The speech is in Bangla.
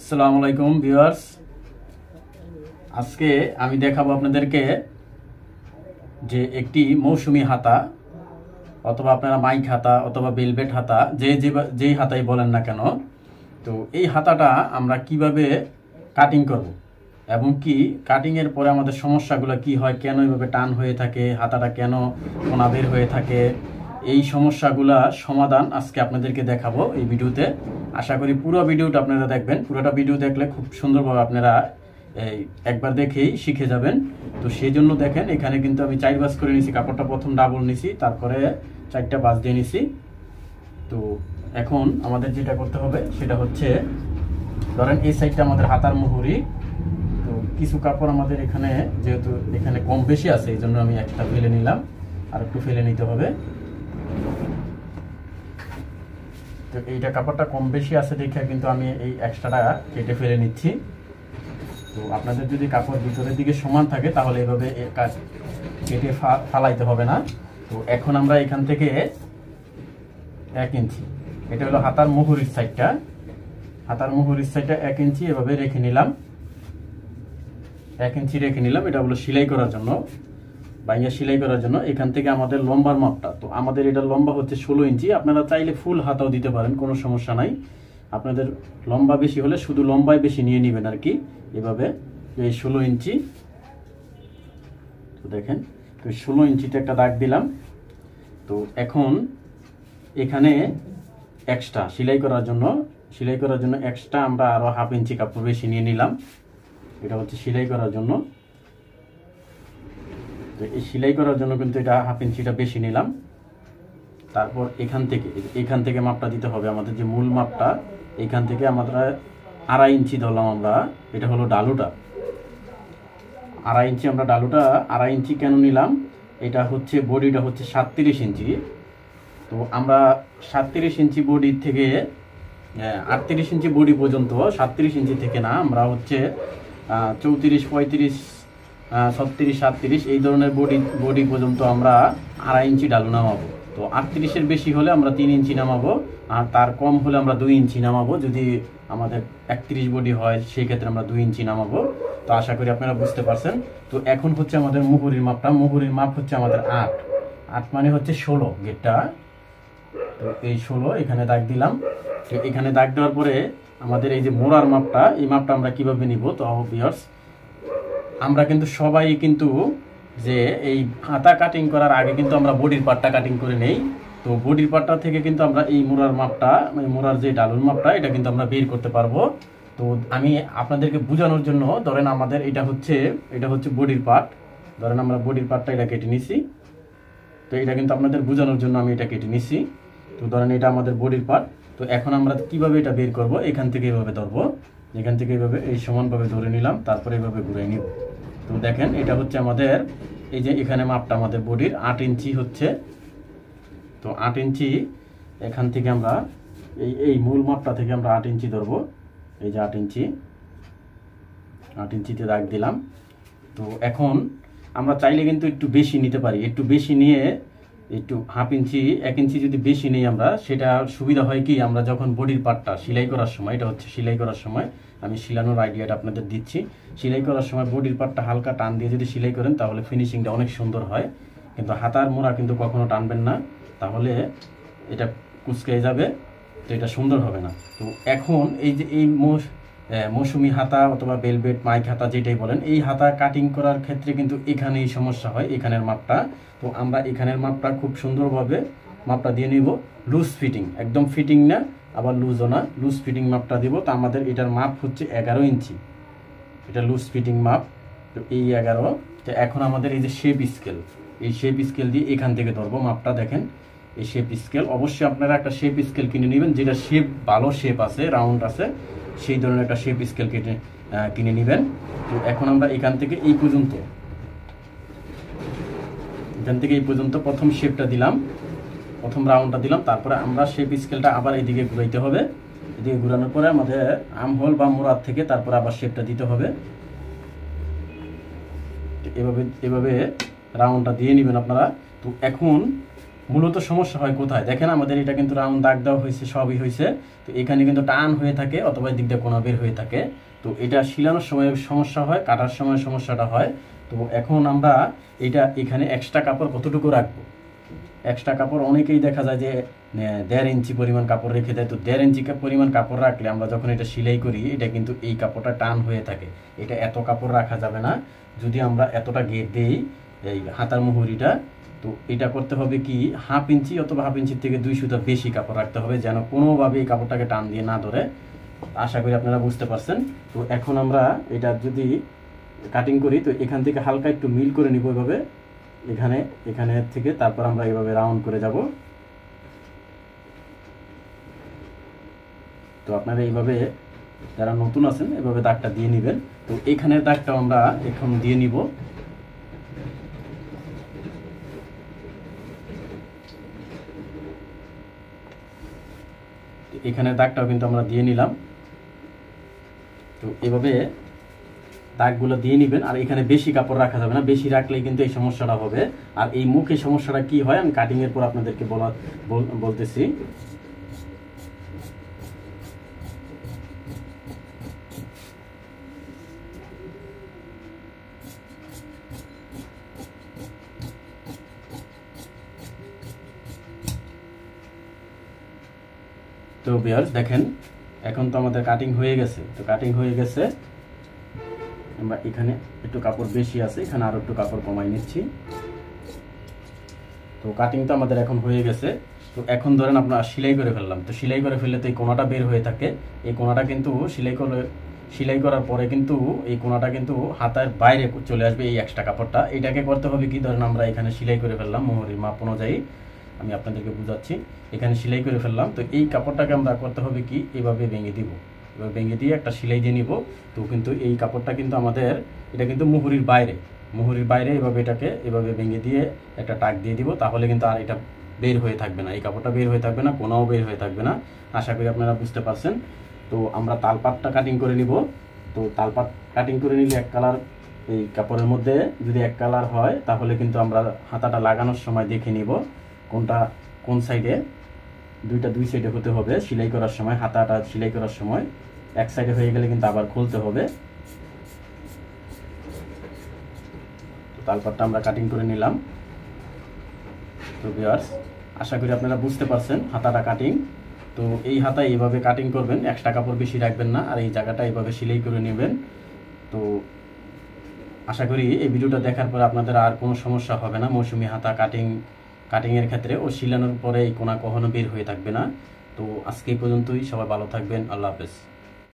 আসসালামু আলাইকুম ভিউয়ার্স, আজকে আমি দেখাবো আপনাদেরকে যে একটি মৌসুমী হাতা অথবা আপনারা মাইক হাতা অথবা বেলভেট হাতা যেই হাতাই বলেন না কেন, তো এই হাতাটা আমরা কিভাবে কাটিং করব এবং কি কাটিংয়ের পরে আমাদের সমস্যাগুলো কি হয়, কেন এইভাবে টান হয়ে থাকে, হাতাটা কেন কোনা বের হয়ে থাকে, এই সমস্যাগুলা সমাধান আজকে আপনাদেরকে দেখাবো এই ভিডিওতে। আশা করি পুরো ভিডিওটা আপনারা দেখবেন। পুরোটা ভিডিও দেখলে খুব সুন্দরভাবে আপনারা একবার দেখেই শিখে যাবেন। তো সেই জন্য দেখেন, এখানে কিন্তু আমি 4 ভাঁজ করে নিছি, কাপড়টা প্রথম ডাবল নিছি, তারপরে 4টা ভাঁজ দিয়ে নিছি। তো এখন আমাদের যেটা করতে হবে সেটা হচ্ছে, ধরেন এই সাইডটা আমাদের হাতার মুহুরি, তো কিছু কাপড় আমাদের এখানে যেহেতু এখানে কম বেশি আছে এই জন্য আমি একটা ফেলে নিলাম, আর একটু ফেলে নিতে হবে। তো এইটা কাপড়টা কম বেশি আছে দেখে কিন্তু আমি এই এক্সট্রাটা কেটে ফেলে নিচ্ছি। তো আপনাদের যদি কাপড় ভিতরের দিকে সমান থাকে তাহলে এভাবে কেটে ফালাইতে হবে না। তো এখন আমরা এখান থেকে 1 ইঞ্চি, এটা হলো হাতার মুহুরির সাইডটা, হাতার মুহুরির সাইডটা 1 ইঞ্চি এভাবে রেখে নিলাম। 1 ইঞ্চি রেখে নিলাম, এটা হলো সেলাই করার জন্য, বাইয়া সেলাই করার জন্য। এখান থেকে আমাদের লম্বার মাপটা, তো আমাদের এটা লম্বা হচ্ছে 16 ইঞ্চি। আপনারা চাইলে ফুল হাতাও দিতে পারেন, কোনো সমস্যা নাই। আপনাদের লম্বা বেশি হলে শুধু লম্বাই বেশি নিয়ে নেবেন আর কি, এভাবে। এই 16 ইঞ্চি, তো দেখেন, তো 16 ইঞ্চিতে একটা দাগ দিলাম। তো এখন এখানে এক্সট্রা সেলাই করার জন্য এক্সট্রা আমরা আরো 1/2 ইঞ্চি কাপড় বেশি নিয়ে নিলাম। এটা হচ্ছে সেলাই করার জন্য। তো এই সেলাই করার জন্য কিন্তু এটা 1/2 ইঞ্চিটা বেশি নিলাম। তারপর এখান থেকে মাপটা দিতে হবে, আমাদের যে মূল মাপটা, এখান থেকে আমরা 2.5 ইঞ্চি ধরলাম আমরা। এটা হলো ডালুটা, 2.5 ইঞ্চি আমরা ডালুটা 2.5 ইঞ্চি কেন নিলাম, এটা হচ্ছে বডিটা হচ্ছে 37 ইঞ্চি। তো আমরা 37 ইঞ্চি বডি থেকে 38 ইঞ্চি বডি পর্যন্ত, 37 ইঞ্চি থেকে না, আমরা হচ্ছে 34, 35, 36, 37 এই ধরনের বডি পর্যন্ত আমরা 2.5 ইঞ্চি ডালু নামাবো। তো 38-এর বেশি হলে আমরা 3 ইঞ্চি নামাবো, আর তার কম হলে আমরা 2 ইঞ্চি নামাবো। যদি আমাদের 31 বডি হয় সেই ক্ষেত্রে আমরা 2 ইঞ্চি নামাবো। তো আশা করি আপনারা বুঝতে পারছেন। তো এখন হচ্ছে আমাদের মুহুরির মাপটা, মুহুরির মাপ হচ্ছে আমাদের 8 মানে হচ্ছে 16 গেটটা। তো এই 16 এখানে দাগ দিলাম। তো এখানে দাগ দেওয়ার পরে আমাদের এই যে মোড়ার মাপটা, এই মাপটা আমরা কিভাবে নিব, তো ভিউয়ার্স আমরা কিন্তু সবাই কিন্তু যে এই হাতা কাটিং করার আগে কিন্তু আমরা বডির পার্টটা কাটিং করে নেই। তো বডির পার্টটা থেকে কিন্তু আমরা এই মোড়ার মাপটা, মোড়ার যে ডালুর মাপটা, এটা কিন্তু আমরা বের করতে পারবো। তো আমি আপনাদেরকে বোঝানোর জন্য, ধরেন আমাদের এটা হচ্ছে বডির পার্ট, ধরেন আমরা বডির পার্টটা এটা কেটে নিছি। তো এটা কিন্তু আপনাদের বোঝানোর জন্য আমি এটা কেটে নিছি। তো ধরেন এটা আমাদের বডির পার্ট। তো এখন আমরা কিভাবে এটা বের করব, এখান থেকে এভাবে ধরবো, এখান থেকে এভাবে এই সমানভাবে ধরে নিলাম, তারপরে এভাবে ঘুরে নিব। তো দেখেন এটা হচ্ছে আমাদের, এই যে এখানে মাপটা আমাদের বডির 8 ইঞ্চি হচ্ছে। তো 8 ইঞ্চি এখান থেকে আমরা এই মূল মাপটা থেকে আমরা 8 ইঞ্চি ধরবো। এই যে 8 ইঞ্চিতে দাগ দিলাম। তো এখন আমরা চাইলে কিন্তু একটু বেশি নিতে পারি, একটু বেশি নিয়ে একটু 1/2 ইঞ্চি 1 ইঞ্চি যদি বেশি নেই আমরা, সেটা সুবিধা হয় কি, আমরা যখন বডির পার্টটা সেলাই করার সময়, এটা হচ্ছে সেলাই করার সময়, আমি সেলানোর আইডিয়াটা আপনাদের দিচ্ছি। সেলাই করার সময় বডির পার্টটা হালকা টান দিয়ে যদি সেলাই করেন তাহলে ফিনিশিংটা অনেক সুন্দর হয়। কিন্তু হাতার মোড়া কিন্তু কখনো টানবেন না, তাহলে এটা কুচকে যাবে, তো এটা সুন্দর হবে না। তো এখন এই যে এই মৌসুমি হাতা অথবা বেলভেট মাইক হাতা যেটাই বলেন, এই হাতা কাটিং করার ক্ষেত্রে কিন্তু এখানেই সমস্যা হয়, এখানের মাপটা। তো আমরা এখানের মাপটা খুব সুন্দরভাবে মাপটা দিয়ে নিব, লুজ ফিটিং, একদম ফিটিং না আবার লুজও না, লুজ ফিটিং মাপটা দিব। তো আমাদের এটার মাপ হচ্ছে 11 ইঞ্চি, এটা লুজ ফিটিং মাপ। তো এই 11। তো এখন আমাদের এই যে শেপ স্কেল, এই শেপ স্কেল দিয়ে এখান থেকে ধরবো মাপটা। দেখেন এই শেপ স্কেল, অবশ্যই আপনারা একটা শেপ স্কেল কিনে নেবেন, যেটা শেপ ভালো শেপ আছে, রাউন্ড আছে, সেই ধরনের একটা শেপ স্কেল কিনে নেবেন। তো এখন আমরা এখান থেকে এই পর্যন্ত প্রথম শেপটা দিলাম, প্রথম রাউন্ডটা দিলাম, তারপরে আমরা শেপ স্কেলটা আবার এদিকে ঘুরাইতে হবে। এদিকে ঘুরানোর পরে আমাদের আমহোল বা মোড়ার থেকে তারপরে আবার শেপটা দিতে হবে। এভাবে রাউন্ডটা দিয়ে নেবেন আপনারা। তো এখন মূলত সমস্যা হয় কোথায় দেখেন, আমাদের এটা কিন্তু রাউন্ড দাগ দেওয়া হয়েছে, সবই হয়েছে, তো এখানে কিন্তু টান হয়ে থাকে অথবা দিক দিয়ে কোনা বের হয়ে থাকে। তো এটা শিলানোর সময় সমস্যা হয়, কাটার সময় সমস্যাটা হয়। তো এখন আমরা এটা এখানে এক্সট্রা কাপড় কতটুকু রাখবো, এক্সট্রা কাপড় অনেকেই দেখা যায় যে 1.5 ইঞ্চি পরিমাণ কাপড় রেখে দেয়। তো 1.5 ইঞ্চি পরিমাণ কাপড় রাখলে আমরা যখন এটা সেলাই করি এটা কিন্তু এই কাপড়টা টান হয়ে থাকে, এটা এত কাপড় রাখা যাবে না। যদি আমরা এতটা ঘের দিই এই হাতার মুহুরিটা, তো এটা করতে হবে কি 1/2 ইঞ্চি অথবা 1/2 ইঞ্চির থেকে 2 সুতা বেশি কাপড় রাখতে হবে, যেন কোনোভাবে এই কাপড়টাকে টান দিয়ে না ধরে। আশা করি আপনারা বুঝতে পারছেন। তো এখন আমরা এটা যদি কাটিং করি, তো এখান থেকে হালকা একটু মিল করে নিব এভাবে, এখানে থেকে তারপর আমরা এইভাবে রাউন্ড করে যাব। তো আপনারা এইভাবে যারা নতুন আছেন এভাবে দাগটা দিয়ে নেবেন। তো এখানের দাগটা আমরা এখন দিয়ে নিব। এখানের দাগটাও কিন্তু আমরা দিয়ে নিলাম। তো এভাবে দাগগুলো দিয়ে নেবেন। আর এখানে বেশি কাপড় রাখা যাবে না, বেশি রাখলেই কিন্তু এই সমস্যাটা হবে। আর এই মুখে সমস্যাটা কি হয় আমি কাটিং এর পর আপনাদেরকে বলতেছি। তো ভিউয়ার্স দেখেন, এখন তো আমাদের কাটিং হয়ে গেছে। তো কাটিং হয়ে গেছে, আমরা এখানে একটু কাপড় বেশি আছে, এখানে আরো একটু কাপড় কমাই নিচ্ছি। তো কাটিং তো আমাদের এখন হয়ে গেছে। তো এখন ধরেন আপনারা সেলাই করে ফেললাম। তো সেলাই করে ফেললে তো এই কোনাটা বের হয়ে থাকে, এই কোনাটা কিন্তু সেলাই করার পরে কিন্তু এই কোনাটা কিন্তু হাতার বাইরে চলে আসবে, এই এক্সট্রা কাপড়টা। এটাকে করতে হবে কি, ধরেন আমরা এখানে সেলাই করে ফেললাম মোহরির মাপ অনুযায়ী, আমি আপনাদেরকে বুঝাচ্ছি। এখানে সেলাই করে ফেললাম, তো এই কাপড়টাকে আমরা করতে হবে কি এভাবে ভেঙে দিব, এভাবে ভেঙে দিয়ে একটা সেলাই দিয়ে নিব। তো কিন্তু এই কাপড়টা কিন্তু আমাদের এটা কিন্তু মুহুরির বাইরে এভাবে এটাকে এভাবে ভেঙে দিয়ে একটা টাক দিয়ে দিব, তাহলে কিন্তু আর এটা বের হয়ে থাকবে না, এই কাপড়টা বের হয়ে থাকবে না, কোনাও বের হয়ে থাকবে না। আশা করি আপনারা বুঝতে পারছেন। তো আমরা তালপাটটা কাটিং করে নিব। তো তালপাট কাটিং করে নিলে এক কালার, এই কাপড়ের মধ্যে যদি এক কালার হয় তাহলে কিন্তু আমরা হাতাটা লাগানোর সময় দেখে নিব কোনটা কোন সাইডে, দুই সাইডে হতে হবে সেলাই করার সময়। হাতাটা সেলাই করার সময় এক সাইডে হয়ে গেলে কিন্তু আবার খুলতে হবে। তো তালপাটটা আমরা কাটিং করে নিলাম। তো ভিউয়ার্স আশা করি আপনারা বুঝতে পারছেন হাতাটা কাটিং। তো এই হাতা এইভাবে কাটিং করবেন, এক্সট্রা কাপড় বেশি রাখবেন না, আর এই জায়গাটা এইভাবে সেলাই করে নেবেন। তো আশা করি এই ভিডিওটা দেখার পর আপনাদের আর কোনো সমস্যা হবে না মৌসুমি হাতা কাটিংয়ের ক্ষেত্রে, ও সিলানোর পরে এই কোনা কখনো বের হয়ে থাকবে না। তো আজকে এই পর্যন্তই, সবাই ভালো থাকবেন, আল্লাহ হাফেজ।